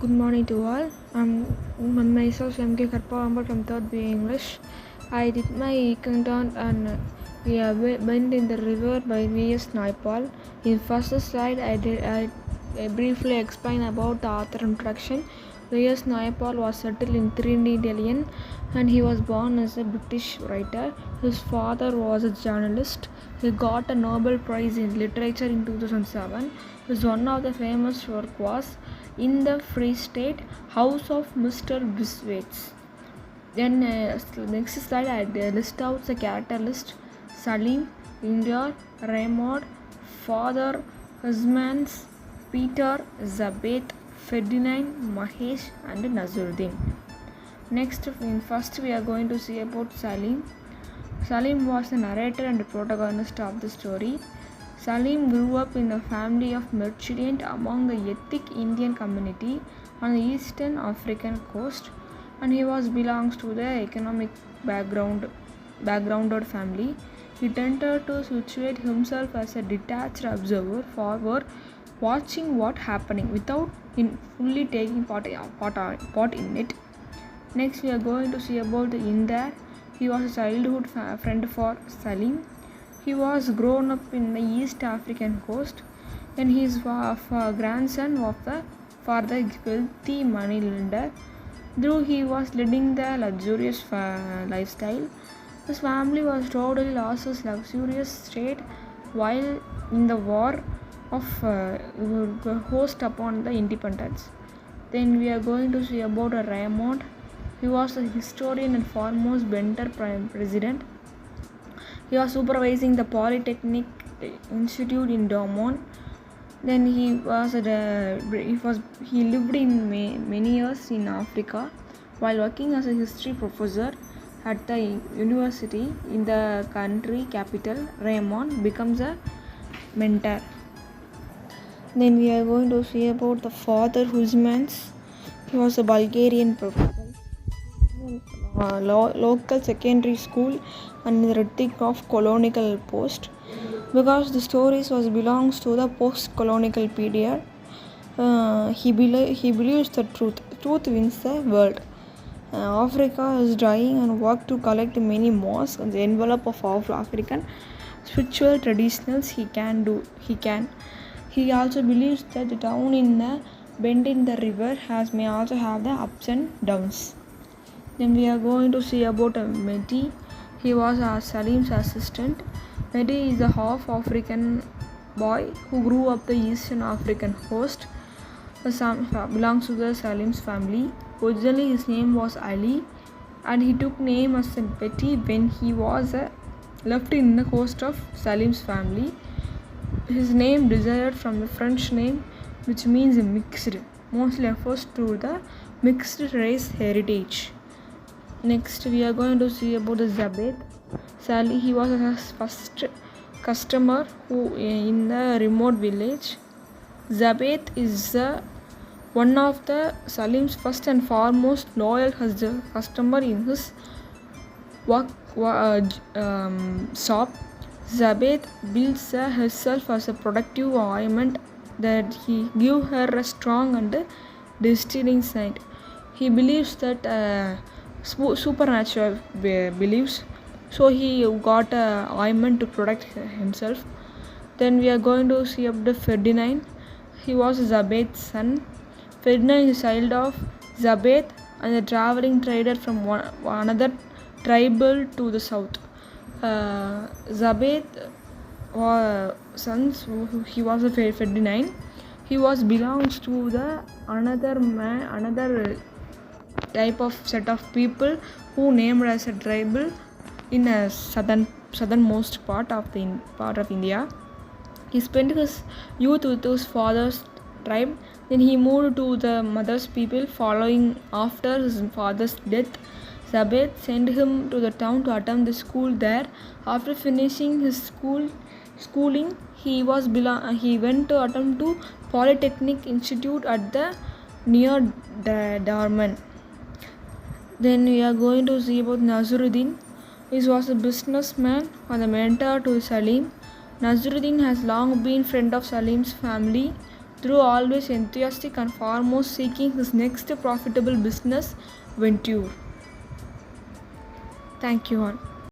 Good morning to all. I'm myself M.K. KARPHAGHAMBHAAL from 3rd B English. I did my countdown and we went in the river by V.S. Naipaul. In first slide, I briefly explain about the author introduction. V.S. Naipaul was settled in Trinity, Italian, and he was born as a British writer. His father was a journalist. He got a Nobel Prize in Literature in 2007. His one of the famous work was In the Free State, House of Mr. Biscuits. Then next slide I list out the character list: Salim, India, Raymond, Father, Husbands, Peter, Zabeth, Ferdinand, Mahesh and Nazuruddin. Next, first we are going to see about Salim. Salim was the narrator and the protagonist of the story. Salim grew up in a family of merchants among the ethnic Indian community on the eastern African coast, and he belongs to the economic backgrounded family. He tended to situate himself as a detached observer for watching what happening without fully taking part in it. Next, we are going to see about the Indar. He was a childhood friend for Salim. He was grown up in the East African coast, and he is a grandson of the wealthy moneylender. Though he was leading the luxurious lifestyle, his family was totally lost his luxurious state while in the war of host upon the independence. Then we are going to see about Raymond. He was a historian and foremost Benter president. He was supervising the Polytechnic Institute in Dortmund. Then he lived in many years in Africa while working as a history professor at the university in the country capital. Raymond becomes a mentor. Then we are going to see about the father Husmans. He was a Bulgarian professor. Local secondary school and the critic of colonial post, because the stories belongs to the post-colonial period. He believes the truth wins the world. Africa is dying and work to collect many mosques in the envelope of African spiritual traditions. He also believes that the town in the bend in the river may also have the ups and downs. Then we are going to see about Mehdi. He was Salim's assistant. Mehdi is a half African boy who grew up the Eastern African coast. Belongs to the Salim's family. Originally his name was Ali, and he took name as Betty when he was left in the coast of Salim's family. His name derived from the French name, which means mixed, mostly refers to the mixed race heritage. Next, we are going to see about the Zabeth. Sally, he was his first customer in the remote village. Zabeth is one of the Salim's first and foremost loyal customer in his shop. Zabeth builds herself as a productive ointment that he give her a strong and distilling scent. He believes that supernatural beliefs, so he got a ointment to protect himself. Then we are going to see up the Ferdinand. He was Zabeth's son. Ferdinand is a child of Zabeth and a traveling trader from another tribal to the south. Zabeth sons, he was a Ferdinand. He belongs to the another type of set of people who named as a tribal in a southernmost part of India. He spent his youth with his father's tribe. Then he moved to the mother's people following after his father's death. Zabeth sent him to the town to attend the school there. After finishing his schooling, he went to attend to Polytechnic Institute at the near Dortmund. Then we are going to see about Nazuruddin. He was a businessman and a mentor to Salim. Nazuruddin has long been friend of Salim's family. through always enthusiastic and foremost seeking his next profitable business venture. Thank you all.